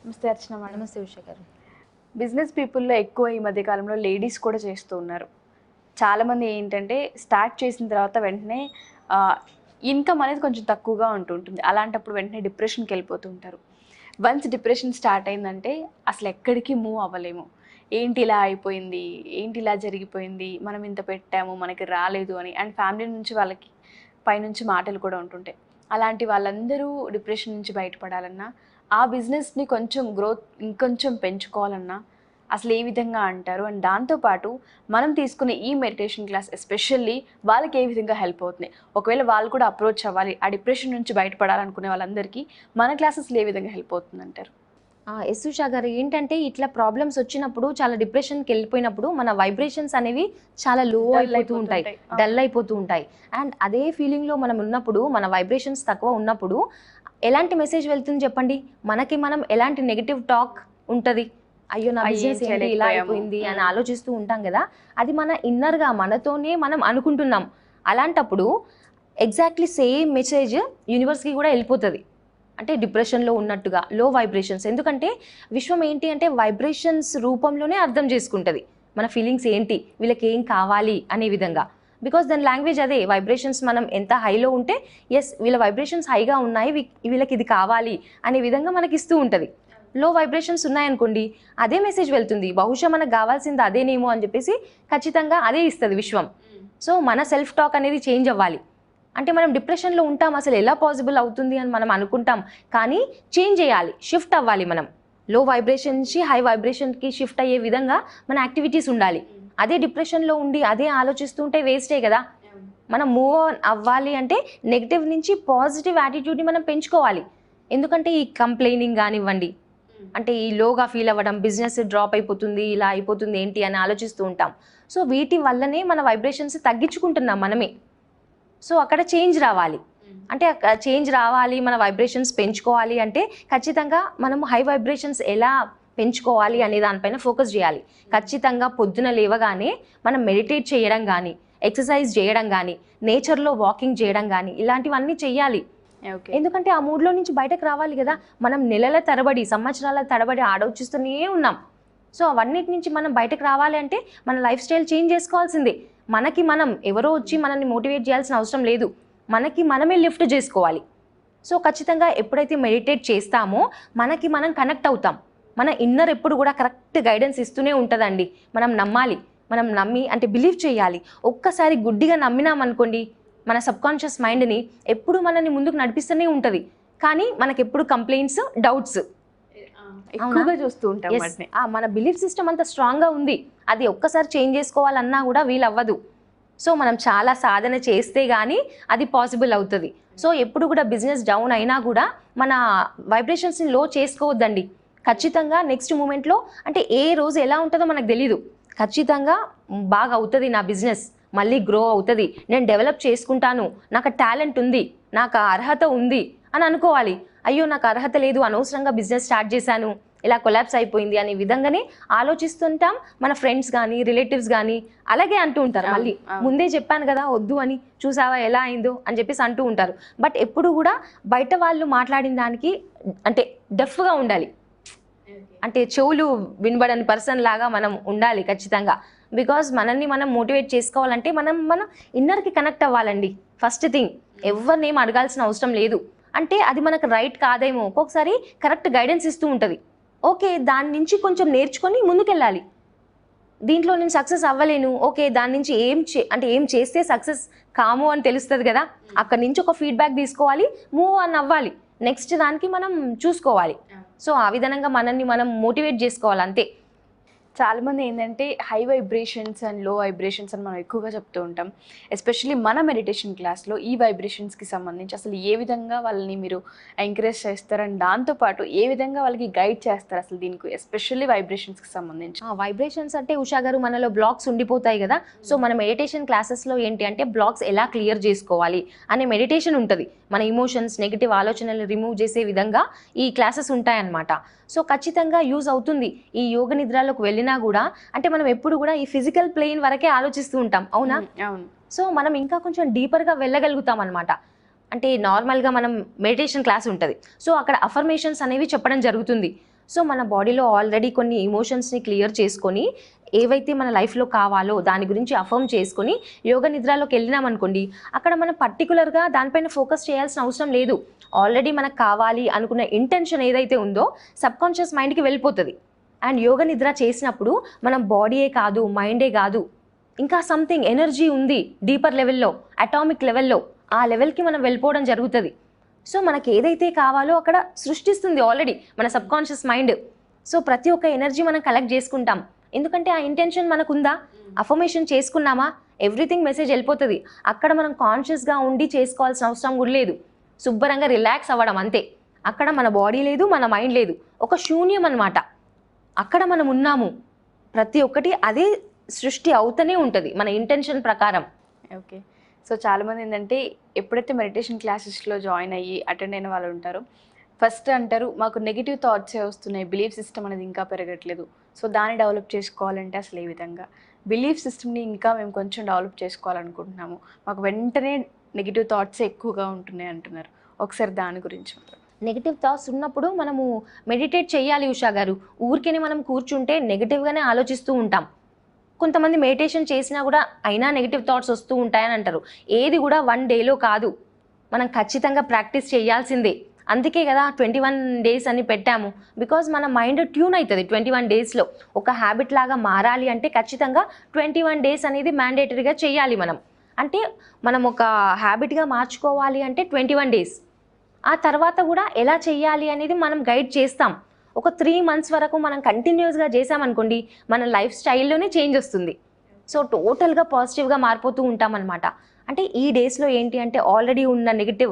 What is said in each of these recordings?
నమస్తే అర్చన మేడం. నమస్తే ఉషా గారు. బిజినెస్ పీపుల్లో ఎక్కువ ఈ మధ్య కాలంలో లేడీస్ కూడా చేస్తూ ఉన్నారు. చాలామంది ఏంటంటే స్టార్ట్ చేసిన తర్వాత వెంటనే ఇన్కమ్ అనేది కొంచెం తక్కువగా ఉంటుంటుంది. అలాంటప్పుడు వెంటనే డిప్రెషన్కి వెళ్ళిపోతూ ఉంటారు. వన్స్ డిప్రెషన్ స్టార్ట్ అయిందంటే అసలు ఎక్కడికి మూవ్ అవ్వలేము. ఏంటి ఇలా అయిపోయింది, ఏంటి ఇలా జరిగిపోయింది, మనం ఇంత పెట్టాము మనకి రాలేదు అని. అండ్ ఫ్యామిలీ నుంచి వాళ్ళకి పైనుంచి మాటలు కూడా ఉంటుంటాయి. అలాంటి వాళ్ళందరూ డిప్రెషన్ నుంచి బయటపడాలన్నా, ఆ బిజినెస్ని కొంచెం గ్రోత్ ఇంకొంచెం పెంచుకోవాలన్నా అసలు ఏ విధంగా అంటారు? అండ్ దాంతోపాటు మనం తీసుకునే ఈ మెడిటేషన్ క్లాస్ ఎస్పెషల్లీ వాళ్ళకి ఏ విధంగా హెల్ప్ అవుతుంది? ఒకవేళ వాళ్ళు కూడా అప్రోచ్ అవ్వాలి, ఆ డిప్రెషన్ నుంచి బయటపడాలనుకునే వాళ్ళందరికీ మన క్లాసెస్లో ఏ విధంగా హెల్ప్ అవుతుంది అంటారు? ఎస్ ఉషా గారు, ఏంటంటే ఇట్లా ప్రాబ్లమ్స్ వచ్చినప్పుడు, చాలా డిప్రెషన్కి వెళ్ళిపోయినప్పుడు మన వైబ్రేషన్స్ అనేవి చాలా లో అయిపోతూ ఉంటాయి, డల్ అయిపోతూ ఉంటాయి. అండ్ అదే ఫీలింగ్లో మనం ఉన్నప్పుడు, మన వైబ్రేషన్స్ తక్కువ ఉన్నప్పుడు ఎలాంటి మెసేజ్ వెళ్తుంది చెప్పండి? మనకి మనం ఎలాంటి నెగిటివ్ టాక్ ఉంటుంది? అయ్యో నా బిజినెస్ ఏంటి ఇలా అయిపోయింది అని ఆలోచిస్తూ ఉంటాం కదా. అది మన ఇన్నర్గా మనతోనే మనం అనుకుంటున్నాం. అలాంటప్పుడు ఎగ్జాక్ట్లీ సేమ్ మెసేజ్ యూనివర్స్కి కూడా వెళ్ళిపోతుంది. అంటే డిప్రెషన్లో ఉన్నట్టుగా లో వైబ్రేషన్స్. ఎందుకంటే విశ్వం ఏంటి అంటే వైబ్రేషన్స్ రూపంలోనే అర్థం చేసుకుంటుంది మన ఫీలింగ్స్ ఏంటి, వీళ్ళకి ఏం కావాలి అనే విధంగా. బికాస్ దాని లాంగ్వేజ్ అదే. వైబ్రేషన్స్ మనం ఎంత హైలో ఉంటే ఎస్ వీళ్ళ వైబ్రేషన్స్ హైగా ఉన్నాయి, వీళ్ళకి ఇది కావాలి అనే విధంగా మనకి ఇస్తూ ఉంటుంది. లో వైబ్రేషన్స్ ఉన్నాయనుకోండి, అదే మెసేజ్ వెళ్తుంది. బహుశా మనకు కావాల్సింది అదేనేమో అని చెప్పేసి ఖచ్చితంగా అదే ఇస్తుంది విశ్వం. సో మన సెల్ఫ్ టాక్ అనేది చేంజ్ అవ్వాలి. అంటే మనం డిప్రెషన్లో ఉంటాం, అసలు ఎలా పాసిబుల్ అవుతుంది అని మనం అనుకుంటాం. కానీ చేంజ్ చేయాలి, షిఫ్ట్ అవ్వాలి. మనం లో వైబ్రేషన్ నుంచి హై వైబ్రేషన్కి షిఫ్ట్ అయ్యే విధంగా మన యాక్టివిటీస్ ఉండాలి. అదే డిప్రెషన్లో ఉండి అదే ఆలోచిస్తుంటే వేస్టే కదా. మనం మూవ్ ఆన్ అవ్వాలి అంటే నెగిటివ్ నుంచి పాజిటివ్ యాటిట్యూడ్ని మనం పెంచుకోవాలి. ఎందుకంటే ఈ కంప్లైనింగ్ కానివ్వండి, అంటే ఈ లోగా ఫీల్ అవ్వడం, బిజినెస్ డ్రాప్ అయిపోతుంది, ఇలా అయిపోతుంది ఏంటి అని ఆలోచిస్తూ ఉంటాం. సో వీటి వల్లనే మన వైబ్రేషన్స్ తగ్గించుకుంటున్నాం మనమే. సో అక్కడ చేంజ్ రావాలి. అంటే చేంజ్ రావాలి, మన వైబ్రేషన్స్ పెంచుకోవాలి అంటే ఖచ్చితంగా మనము హై వైబ్రేషన్స్ ఎలా పెంచుకోవాలి అనే దానిపైన ఫోకస్ చేయాలి. ఖచ్చితంగా పొద్దున లేవగానే మనం మెడిటేట్ చేయడం కానీ, ఎక్సర్సైజ్ చేయడం కానీ, నేచర్లో వాకింగ్ చేయడం కానీ, ఇలాంటివన్నీ చెయ్యాలి. ఎందుకంటే ఆ మూడ్లో నుంచి బయటకు రావాలి కదా. మనం నెలల తరబడి, సంవత్సరాల తరబడి ఆలోచిస్తూనే ఉన్నాం. సో అవన్నిటి నుంచి మనం బయటకు రావాలి అంటే మన లైఫ్ స్టైల్ చేంజ్ చేసుకోవాల్సిందే. మనకి మనం, ఎవరో వచ్చి మనల్ని మోటివేట్ చేయాల్సిన అవసరం లేదు, మనకి మనమే లిఫ్ట్ చేసుకోవాలి. సో ఖచ్చితంగా ఎప్పుడైతే మెడిటేట్ చేస్తామో మనకి మనం కనెక్ట్ అవుతాం. మన ఇన్నర్ ఎప్పుడు కూడా కరెక్ట్ గైడెన్స్ ఇస్తూనే ఉంటుందండి. మనం నమ్మాలి, మనం నమ్మి అంటే బిలీవ్ చేయాలి. ఒక్కసారి గుడ్డిగా నమ్మినామనుకోండి, మన సబ్కాన్షియస్ మైండ్ని ఎప్పుడు మనల్ని ముందుకు నడిపిస్తూనే ఉంటుంది. కానీ మనకి ఎప్పుడు కంప్లైంట్స్, డౌట్స్ ఎక్కువగా చూస్తూ ఉంటాం. మన బిలీఫ్ సిస్టమ్ అంత స్ట్రాంగ్గా ఉంది, అది ఒక్కసారి చేంజ్ చేసుకోవాలన్నా కూడా వీలవ్వదు. సో మనం చాలా సాధన చేస్తే కానీ అది పాసిబుల్ అవుతుంది. సో ఎప్పుడు కూడా బిజినెస్ డౌన్ అయినా కూడా మన వైబ్రేషన్స్ని లో చేసుకోవద్దండి. ఖచ్చితంగా నెక్స్ట్ మూమెంట్లో, అంటే ఏ రోజు ఎలా ఉంటుందో మనకు తెలీదు, ఖచ్చితంగా బాగా అవుతుంది నా బిజినెస్, మళ్ళీ గ్రో అవుతుంది, నేను డెవలప్ చేసుకుంటాను, నాకు టాలెంట్ ఉంది, నాకు అర్హత ఉంది అని అనుకోవాలి. అయ్యో నాకు అర్హత లేదు, అనవసరంగా బిజినెస్ స్టార్ట్ చేశాను, ఇలా కొలాప్స్ అయిపోయింది అనే విధంగానే ఆలోచిస్తుంటాం. మన ఫ్రెండ్స్ కానీ, రిలేటివ్స్ కానీ అలాగే అంటూ ఉంటారు. మళ్ళీ ముందే చెప్పాను కదా వద్దు అని, చూసావా ఎలా అయిందో అని చెప్పేసి అంటూ ఉంటారు. బట్ ఎప్పుడు కూడా బయట వాళ్ళు మాట్లాడిన దానికి అంటే డెఫ్గా ఉండాలి. అంటే చెవులు వినబడని పర్సన్ లాగా మనం ఉండాలి ఖచ్చితంగా. బికాజ్ మనల్ని మనం మోటివేట్ చేసుకోవాలంటే మన ఇన్నర్కి కనెక్ట్ అవ్వాలండి. ఫస్ట్ థింగ్, ఎవరిని ఏం అడగాల్సిన అవసరం లేదు. అంటే అది మనకు రైట్ కాదేమో, ఒక్కొక్కసారి కరెక్ట్ గైడెన్స్ ఇస్తూ ఉంటుంది. ఓకే, దాని నుంచి కొంచెం నేర్చుకొని ముందుకెళ్ళాలి. దీంట్లో నేను సక్సెస్ అవ్వలేను, ఓకే దాని నుంచి ఏం చేస్తే సక్సెస్ కాము అని తెలుస్తుంది కదా. అక్కడి నుంచి ఒక ఫీడ్బ్యాక్ తీసుకోవాలి, మూవ్ ఆన్ అవ్వాలి, నెక్స్ట్ దానికి మనం చూసుకోవాలి. సో ఆ విధంగా మనల్ని మనం మోటివేట్ చేసుకోవాలి అంతే. చాలామంది ఏంటంటే హై వైబ్రేషన్స్ అండ్ లో వైబ్రేషన్స్ అని మనం ఎక్కువగా చెప్తూ ఉంటాం. ఎస్పెషల్లీ మన మెడిటేషన్ క్లాస్లో ఈ వైబ్రేషన్స్కి సంబంధించి అసలు ఏ విధంగా వాళ్ళని మీరు ఎంకరేజ్ చేస్తారు, అండ్ దాంతోపాటు ఏ విధంగా వాళ్ళకి గైడ్ చేస్తారు అసలు దీనికి, ఎస్పెషల్లీ వైబ్రేషన్స్కి సంబంధించి? వైబ్రేషన్స్ అంటే ఉషా గారు, మనలో బ్లాక్స్ ఉండిపోతాయి కదా. సో మన మెడిటేషన్ క్లాసెస్లో ఏంటి అంటే బ్లాక్స్ ఎలా క్లియర్ చేసుకోవాలి అనే మెడిటేషన్ ఉంటుంది. మన ఇమోషన్స్, నెగిటివ్ ఆలోచనలు రిమూవ్ చేసే విధంగా ఈ క్లాసెస్ ఉంటాయన్నమాట. సో ఖచ్చితంగా యూజ్ అవుతుంది. ఈ యోగ నిద్రలోకి వెళ్ళినా కూడా, అంటే మనం ఎప్పుడు కూడా ఈ ఫిజికల్ ప్లేన్ వరకే ఆలోచిస్తూ ఉంటాం, అవునా? అవును. సో మనం ఇంకా కొంచెం డీపర్గా వెళ్ళగలుగుతాం అనమాట. అంటే నార్మల్గా మనం మెడిటేషన్ క్లాస్ ఉంటుంది, సో అక్కడ అఫర్మేషన్స్ అనేవి చెప్పడం జరుగుతుంది. సో మన బాడీలో ఆల్రెడీ కొన్ని ఎమోషన్స్ని క్లియర్ చేసుకొని ఏవైతే మన లైఫ్లో కావాలో దాని గురించి అఫర్మ్ చేసుకొని యోగ నిద్రలోకి వెళ్ళినామనుకోండి, అక్కడ మనం పర్టికులర్గా దానిపైన ఫోకస్ చేయాల్సిన అవసరం లేదు. ఆల్రెడీ మనకు కావాలి అనుకున్న ఇంటెన్షన్ ఏదైతే ఉందో సబ్కాన్షియస్ మైండ్కి వెళ్ళిపోతుంది. అండ్ యోగ నిద్ర చేసినప్పుడు మనం బాడీయే కాదు, మైండే కాదు, ఇంకా సంథింగ్ ఎనర్జీ ఉంది డీపర్ లెవెల్లో, అటామిక్ లెవెల్లో, ఆ లెవెల్కి మనం వెళ్ళిపోవడం జరుగుతుంది. సో మనకి ఏదైతే కావాలో అక్కడ సృష్టిస్తుంది ఆల్రెడీ మన సబ్కాన్షియస్ మైండ్. సో ప్రతి ఒక్క ఎనర్జీ మనం కలెక్ట్ చేసుకుంటాం, ఎందుకంటే ఆ ఇంటెన్షన్ మనకుందా, అఫర్మేషన్ చేసుకున్నామా, ఎవ్రీథింగ్ మెసేజ్ వెళ్ళిపోతుంది. అక్కడ మనం కాన్షియస్గా ఉండి చేసుకోవాల్సిన అవసరం కూడా లేదు, శుభ్రంగా రిలాక్స్ అవ్వడం అంతే. అక్కడ మన బాడీ లేదు, మన మైండ్ లేదు, ఒక శూన్యం అన్నమాట. అక్కడ మనం ఉన్నాము, ప్రతి ఒక్కటి అదే సృష్టి అవుతూనే ఉంటుంది మన ఇంటెన్షన్ ప్రకారం. ఓకే. సో చాలామంది ఏంటంటే ఎప్పుడైతే మెడిటేషన్ క్లాసెస్లో జాయిన్ అయ్యి అటెండ్ అయిన వాళ్ళు ఉంటారో ఫస్ట్ అంటారు మాకు నెగిటివ్ థాట్సే వస్తున్నాయి, బిలీఫ్ సిస్టమ్ అనేది ఇంకా పెరగట్లేదు. సో దాన్ని డెవలప్ చేసుకోవాలంటే అసలు ఏ విధంగా బిలీఫ్ సిస్టమ్ని ఇంకా మేము కొంచెం డెవలప్ చేసుకోవాలనుకుంటున్నాము, మాకు వెంటనే నెగిటివ్ థాట్సే ఎక్కువగా ఉంటున్నాయి అంటున్నారు. ఒకసారి దాని గురించి. నెగిటివ్ థాట్స్ ఉన్నప్పుడు మనము మెడిటేట్ చేయాలి ఉషా గారు. ఊరికేనే మనం కూర్చుంటే నెగిటివ్గానే ఆలోచిస్తూ ఉంటాం. కొంతమంది మెడిటేషన్ చేసినా కూడా అయినా నెగిటివ్ థాట్స్ వస్తూ ఉంటాయని అంటారు. ఏది కూడా 1 డేలో కాదు, మనం ఖచ్చితంగా ప్రాక్టీస్ చేయాల్సిందే. అందుకే కదా 21 డేస్ అని పెట్టాము. బికాజ్ మన మైండ్ ట్యూన్ అవుతుంది 21 డేస్లో. ఒక హ్యాబిట్ లాగా మారాలి అంటే ఖచ్చితంగా 21 డేస్ అనేది మ్యాండేటరీగా చేయాలి మనం. అంటే మనం ఒక హ్యాబిట్గా మార్చుకోవాలి అంటే 21 డేస్. ఆ తర్వాత కూడా ఎలా చేయాలి అనేది మనం గైడ్ చేస్తాం. ఒక 3 months వరకు మనం కంటిన్యూస్గా చేసామనుకోండి, మన లైఫ్ స్టైల్లోనే చేంజ్ వస్తుంది. సో టోటల్గా పాజిటివ్గా మారిపోతూ ఉంటామన్నమాట. అంటే ఈ డేస్లో ఏంటి అంటే ఆల్రెడీ ఉన్న నెగిటివ్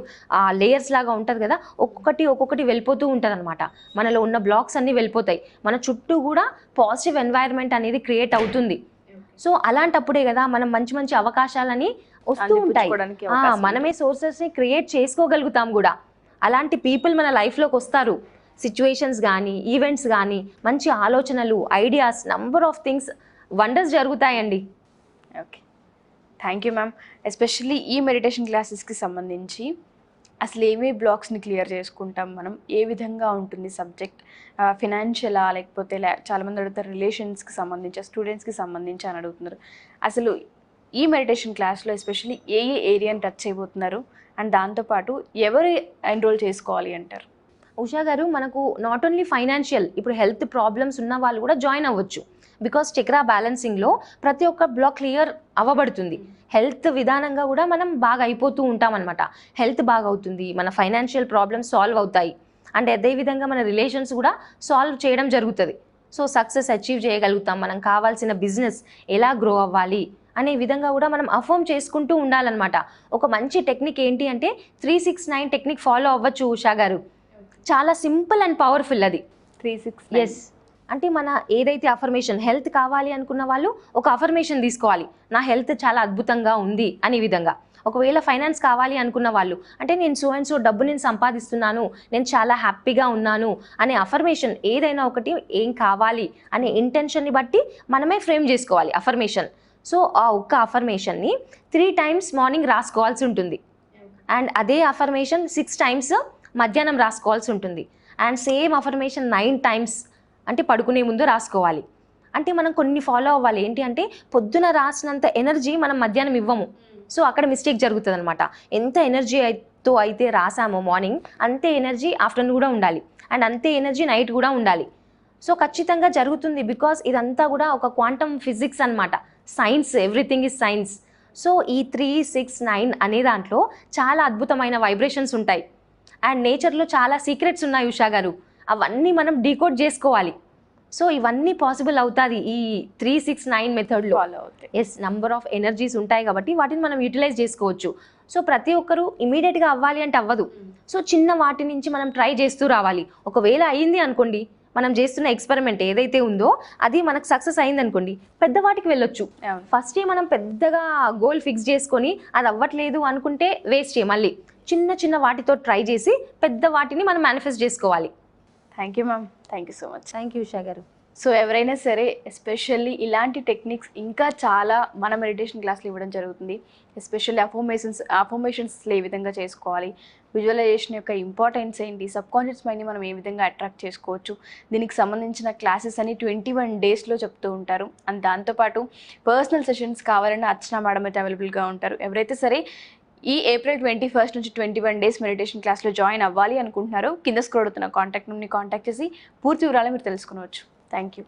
లేయర్స్ లాగా ఉంటుంది కదా, ఒక్కొక్కటి వెళ్ళిపోతూ ఉంటుంది అనమాట. మనలో ఉన్న బ్లాక్స్ అన్నీ వెళ్ళిపోతాయి, మన చుట్టూ కూడా పాజిటివ్ ఎన్వైర్న్మెంట్ అనేది క్రియేట్ అవుతుంది. సో అలాంటప్పుడే కదా మనం మంచి మంచి అవకాశాలని వస్తూ ఉంటాయి. మనమే సోర్సెస్ని క్రియేట్ చేసుకోగలుగుతాం కూడా. అలాంటి పీపుల్ మన లైఫ్లోకి వస్తారు. సిచ్యువేషన్స్ కానీ, ఈవెంట్స్ కానీ, మంచి ఆలోచనలు, ideas, number of things, wonders జరుగుతాయండి. Okay, thank you ma'am. Especially ఈ మెడిటేషన్ క్లాసెస్కి సంబంధించి అసలు ఏమేమి బ్లాక్స్ని క్లియర్ చేసుకుంటాం మనం, ఏ విధంగా ఉంటుంది సబ్జెక్ట్, ఫినాన్షియలా లేకపోతే చాలామంది అడుగుతారు రిలేషన్స్కి సంబంధించి, స్టూడెంట్స్కి సంబంధించి అని అడుగుతున్నారు. అసలు ఈ మెడిటేషన్ క్లాస్లో ఎస్పెషల్లీ ఏ ఏరియాని టచ్ చేయబోతున్నారు అండ్ దాంతోపాటు ఎవరు ఎన్రోల్ చేసుకోవాలి అంటారు? ఉషా గారు, మనకు నాట్ ఓన్లీ ఫైనాన్షియల్, ఇప్పుడు హెల్త్ ప్రాబ్లమ్స్ ఉన్న వాళ్ళు కూడా జాయిన్ అవ్వచ్చు. బికాస్ చక్రా బ్యాలెన్సింగ్లో ప్రతి ఒక్క బ్లాక్ క్లియర్ అవ్వబడుతుంది. హెల్త్ విధానంగా కూడా మనం బాగా అయిపోతూ ఉంటాం అనమాట. హెల్త్ బాగా అవుతుంది, మన ఫైనాన్షియల్ ప్రాబ్లమ్స్ సాల్వ్ అవుతాయి, అండ్ అదేవిధంగా మన రిలేషన్స్ కూడా సాల్వ్ చేయడం జరుగుతుంది. సో సక్సెస్ అచీవ్ చేయగలుగుతాం, మనం కావాల్సిన బిజినెస్ ఎలా గ్రో అవ్వాలి అనే విధంగా కూడా మనం అఫర్మ్ చేసుకుంటూ ఉండాలన్నమాట. ఒక మంచి టెక్నిక్ ఏంటి అంటే 369 టెక్నిక్ ఫాలో అవ్వచ్చు ఉషా గారు. చాలా సింపుల్ అండ్ పవర్ఫుల్ అది 369. ఎస్, అంటే మన ఏదైతే అఫర్మేషన్, హెల్త్ కావాలి అనుకున్న వాళ్ళు ఒక అఫర్మేషన్ తీసుకోవాలి, నా హెల్త్ చాలా అద్భుతంగా ఉంది అనే విధంగా. ఒకవేళ ఫైనాన్స్ కావాలి అనుకున్న వాళ్ళు, అంటే నేను సో అండ్ సో డబ్బు నేను సంపాదిస్తున్నాను, నేను చాలా హ్యాపీగా ఉన్నాను అనే అఫర్మేషన్ ఏదైనా ఒకటి, ఏం కావాలి అనే ఇంటెన్షన్ని బట్టి మనమే ఫ్రేమ్ చేసుకోవాలి అఫర్మేషన్. సో ఆ ఒక్క అఫర్మేషన్ని 3 times మార్నింగ్ రాసుకోవాల్సి ఉంటుంది. అండ్ అదే అఫర్మేషన్ 6 times మధ్యాహ్నం రాసుకోవాల్సి ఉంటుంది. అండ్ సేమ్ అఫర్మేషన్ 9 times అంటే పడుకునే ముందు రాసుకోవాలి. అంటే మనం కొన్ని ఫాలో అవ్వాలి. ఏంటి అంటే పొద్దున రాసినంత ఎనర్జీ మనం మధ్యాహ్నం ఇవ్వము. సో అక్కడ మిస్టేక్ జరుగుతుంది అనమాట. ఎంత ఎనర్జీతో అయితే రాసామో మార్నింగ్, అంతే ఎనర్జీ ఆఫ్టర్నూన్ కూడా ఉండాలి, అండ్ అంతే ఎనర్జీ నైట్ కూడా ఉండాలి. సో ఖచ్చితంగా జరుగుతుంది, బికాస్ ఇదంతా కూడా ఒక క్వాంటమ్ ఫిజిక్స్ అనమాట, science, everything is science. So ఈ 369 అనే దాంట్లో చాలా అద్భుతమైన వైబ్రేషన్స్ ఉంటాయి, అండ్ నేచర్లో చాలా సీక్రెట్స్ ఉన్నాయి ఉషా గారు. అవన్నీ మనం డీకోడ్ చేసుకోవాలి. సో ఇవన్నీ పాసిబుల్ అవుతుంది ఈ 369 మెథడ్లో. ఎస్, నంబర్ ఆఫ్ ఎనర్జీస్ ఉంటాయి కాబట్టి వాటిని మనం యూటిలైజ్ చేసుకోవచ్చు. సో ప్రతి ఒక్కరూ ఇమీడియట్గా అవ్వాలి అంటే అవ్వదు. సో చిన్న వాటి నుంచి మనం ట్రై చేస్తూ రావాలి. ఒకవేళ అయ్యింది అనుకోండి, మనం చేస్తున్న ఎక్స్పెరిమెంట్ ఏదైతే ఉందో అది మనకు సక్సెస్ అయింది అనుకోండి, పెద్ద వాటికి వెళ్ళొచ్చు. ఫస్టే మనం పెద్దగా గోల్ ఫిక్స్ చేసుకొని అది అవ్వట్లేదు అనుకుంటే వేస్టే. మళ్ళీ చిన్న చిన్న వాటితో ట్రై చేసి పెద్ద వాటిని మనం మేనిఫెస్ట్ చేసుకోవాలి. Thank you ma'am, thank you so much. Thank you Usha గారు. సో ఎవరైనా సరే ఎస్పెషల్లీ ఇలాంటి టెక్నిక్స్ ఇంకా చాలా మన మెడిటేషన్ క్లాస్లో ఇవ్వడం జరుగుతుంది. ఎస్పెషల్లీ అఫర్మేషన్స్లో ఏ విధంగా చేసుకోవాలి, విజువలైజేషన్ యొక్క ఇంపార్టెన్స్ ఏంటి, సబ్కాన్షియస్ మైండ్ని మనం ఏ విధంగా అట్రాక్ట్ చేసుకోవచ్చు, దీనికి సంబంధించిన క్లాసెస్ అని 21 డేస్లో చెప్తూ ఉంటారు. అండ్ దాంతోపాటు పర్సనల్ సెషన్స్ కావాలన్నా అర్చన మేడం అయితే అవైలబుల్గా ఉంటారు. ఎవరైతే సరే ఈ April 21 నుంచి 21 డేస్ మెడిటేషన్ క్లాస్లో జాయిన్ అవ్వాలి అనుకుంటున్నారో కింద స్క్రోల్ అవుతున్న కాంటాక్ట్ నెంబర్ని కాంటాక్ట్ చేసి పూర్తి వివరాలు మీరు తెలుసుకోవచ్చు. Thank you.